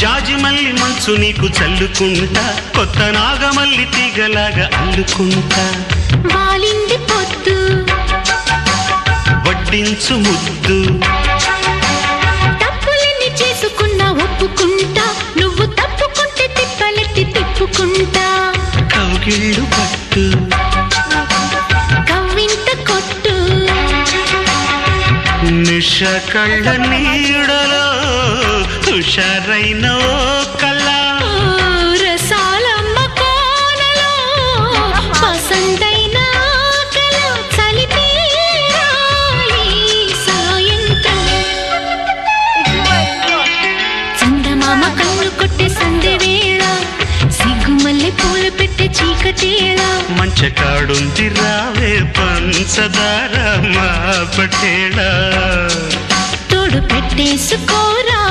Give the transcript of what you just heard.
జాజి మల్లి మంచు నీకు చల్లుకుంటా, కొత్త నాగమల్లి తీగలాగా అల్లుకుంటా. వాలింది పొద్దు వడ్డించు ముద్దు, తప్పులన్నీ చేసుకున్నా ఒప్పుకుంటా, నువ్వు తప్పుకుంటే తిప్పలెత్తి తిప్పుకుంటా. కౌగిళ్ళు పట్టు కవ్వింత కొట్టు, నిష కళ్ళ నీడలో హుషారైన ఓ కళ. రసాలమ్మ కోనలో పసందైన కళ. చలిపేరాలి సాయంత్రం, చందమామ కన్ను కొట్టే సందె వేళ, సిగ్గుమల్లె పూలు పెట్టే చీకటేళ. మంచకాడుంది రావే పంచదార మా పటేళ, తోడు పెట్టేసుకోరా.